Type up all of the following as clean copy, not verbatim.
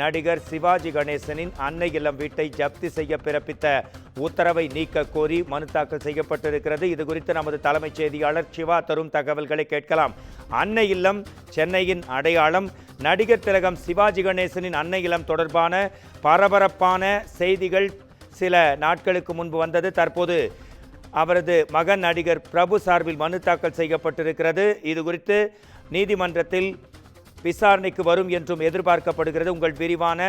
நடிகர் சிவாஜி கணேசனின் அன்னை இல்லம் வீட்டை ஜப்தி செய்ய பிறப்பித்த உத்தரவை நீக்க கோரி மனு தாக்கல் செய்யப்பட்டிருக்கிறது. இது குறித்து நமது தலைமைச் செய்தியாளர் சிவா தரும் தகவல்களை கேட்கலாம். அன்னை இல்லம் சென்னையின் அடையாளம். நடிகர் திலகம் சிவாஜி கணேசனின் அன்னை இல்லம் தொடர்பான பரபரப்பான செய்திகள் சில நாட்களுக்கு முன்பு வந்தது. தற்போது அவரது மகன் நடிகர் பிரபு சார்பில் மனு தாக்கல் செய்யப்பட்டிருக்கிறது. இது குறித்து நீதிமன்றத்தில் விசாரணைக்கு வரும் என்றும் எதிர்பார்க்கப்படுகிறது. உங்கள் விரிவான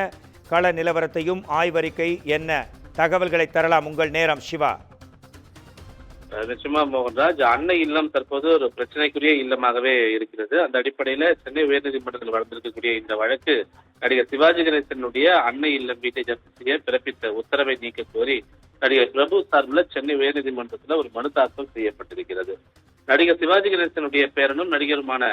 கள நிலவரத்தையும் ஆய்வறிக்கை என்ன தகவல்களை தரலாம். உங்கள் நேரம் சிவா. நிச்சயமா மோகன்ராஜ், அன்னை இல்லம் தற்போது ஒரு பிரச்சனைக்குரிய இல்லமாகவே இருக்கிறது. அந்த அடிப்படையில சென்னை உயர்நீதிமன்றத்தில் வளர்ந்திருக்கக்கூடிய இந்த வழக்கு நடிகர் சிவாஜி கணேசனுடைய அன்னை இல்லம் வீட்டை ஜப்தி செய்ய பிறப்பித்த உத்தரவை நீக்க கோரி நடிகர் பிரபு சார்பில் சென்னை உயர்நீதிமன்றத்தில் ஒரு மனு தாக்கல் செய்யப்பட்டிருக்கிறது. நடிகர் சிவாஜி கணேசனுடைய பேரனும் நடிகருமான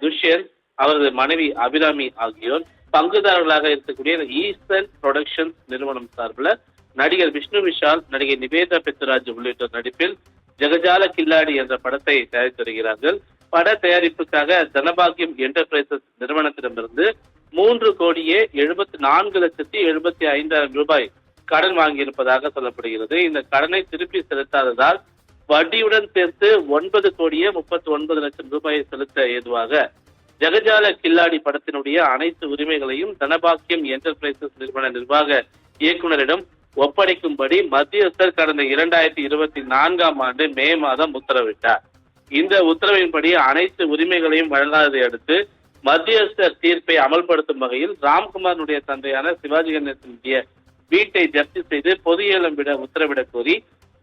துஷ்யந்த், அவரது மனைவி அபிராமி ஆகியோர் பங்குதாரர்களாக இருக்கக்கூடிய ஈஸ்டர்ன் புரொடக்ஷன்ஸ் நிறுவனம் சார்பில் நடிகர் விஷ்ணு விஷால், நடிகை நிவேதா பெத்துராஜ் உள்ளிட்டோர் நடிப்பில் ஜெகஜால கில்லாடி என்ற படத்தை தயாரித்து வருகிறார்கள். பட தயாரிப்புக்காக தனபாகியம் என்டர்பிரைசஸ் நிறுவனத்திடமிருந்து 3,74,75,000 ரூபாய் கடன் வாங்கியிருப்பதாக சொல்லப்படுகிறது. இந்த கடனை திருப்பி செலுத்தாததால் வட்டியுடன் சேர்த்து 9,39,00,000 ரூபாயை செலுத்த ஏதுவாக ஜெகஜால கில்லாடி படத்தினுடைய அனைத்து உரிமைகளையும் தனபாக்கியம் என்டர்பிரைசஸ் நிறுவன நிர்வாக இயக்குநரிடம் ஒப்படைக்கும்படி மத்தியஸ்தர் கடந்த 2024 ஆண்டு மே மாதம் உத்தரவிட்டார். இந்த உத்தரவின்படி அனைத்து உரிமைகளையும் வழங்காததை அடுத்து மத்தியஸ்தர் தீர்ப்பை அமல்படுத்தும் வகையில் ராம்குமாரனுடைய தந்தையான சிவாஜி கணேசனுடைய வீட்டை ஜப்தி செய்து பொது ஏலம் விட உத்தரவிடக் கோரி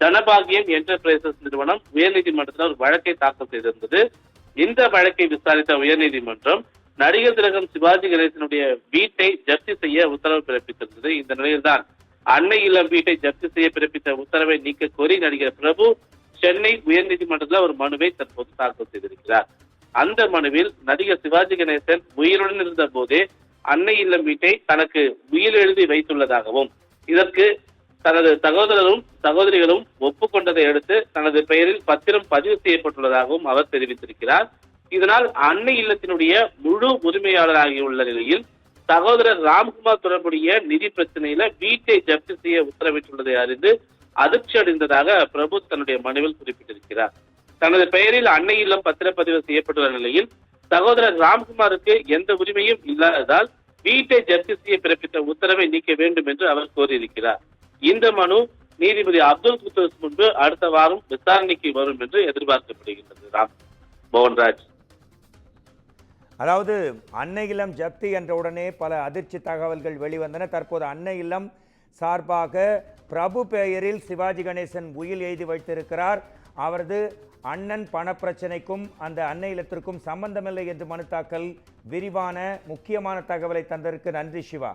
தனபாகியம் என்டர்பிரைசஸ் நிறுவனம் உயர்நீதிமன்றத்தில் ஒரு வழக்கை தாக்கல் செய்திருந்தது. இந்த வழக்கை விசாரித்த உயர்நீதிமன்றம் நடிகர் திலகம் சிவாஜி கணேசனுடைய வீட்டை ஜப்தி செய்ய உத்தரவு பிறப்பித்திருந்தது. இந்த நிலையில்தான் அன்னை இல்லம் வீட்டை ஜப்தி செய்ய பிறப்பித்த உத்தரவை நீக்க கோரி நடிகர் பிரபு சென்னை உயர்நீதிமன்றத்தில் ஒரு மனுவை தற்போது தாக்கல் செய்திருக்கிறார். அந்த மனுவில் நடிகர் சிவாஜி கணேசன் உயிருடன் இருந்த போதே அன்னை இல்லம் வீட்டை தனக்கு உயில் எழுதி வைத்துள்ளதாகவும் இதற்கு தனது சகோதரரும் சகோதரிகளும் ஒப்புக்கொண்டதை அடுத்து தனது பெயரில் பத்திரம் பதிவு செய்யப்பட்டுள்ளதாகவும் அவர் தெரிவித்திருக்கிறார். இதனால் அன்னை இல்லத்தினுடைய முழு உரிமையாளராகியுள்ள நிலையில் சகோதரர் ராம்குமார் தொடர்புடைய நிதி பிரச்சனையில வீட்டை ஜப்தி செய்ய உத்தரவிட்டுள்ளதை அறிந்து அதிர்ச்சி அடைந்ததாக பிரபு தன்னுடைய மனுவில் குறிப்பிட்டிருக்கிறார். தனது பெயரில் அன்னை இல்லம் பத்திரப்பதிவு செய்யப்பட்டுள்ள நிலையில் சகோதரர் ராம்குமாருக்கு எந்த உரிமையும் இல்லாததால் வீட்டை ஜப்தி செய்ய பிறப்பித்த உத்தரவை நீக்க வேண்டும் என்று அவர் கோரியிருக்கிறார். இந்த மனு நீதிபதி அப்துல் குத்தூஸ் முன்பு அடுத்த வாரம் விசாரணைக்கு வரும் என்று எதிர்பார்க்கப்படுகின்றது. ராம் மோகன்ராஜ், அதாவது அன்னை இல்லம் ஜப்தி என்ற உடனே பல அதிர்ச்சி தகவல்கள் வெளிவந்தன. தற்போது அன்னை இல்லம் சார்பாக பிரபு பெயரில் சிவாஜி கணேசன் உயில் எழுதி வைத்திருக்கிறார். அவரது அண்ணன் பணப்பிரச்சனைக்கும் அந்த அன்னை இல்லத்திற்கும் சம்பந்தமில்லை என்று மனு தாக்கல் விரிவான முக்கியமான தகவலை தந்ததற்கு நன்றி சிவா.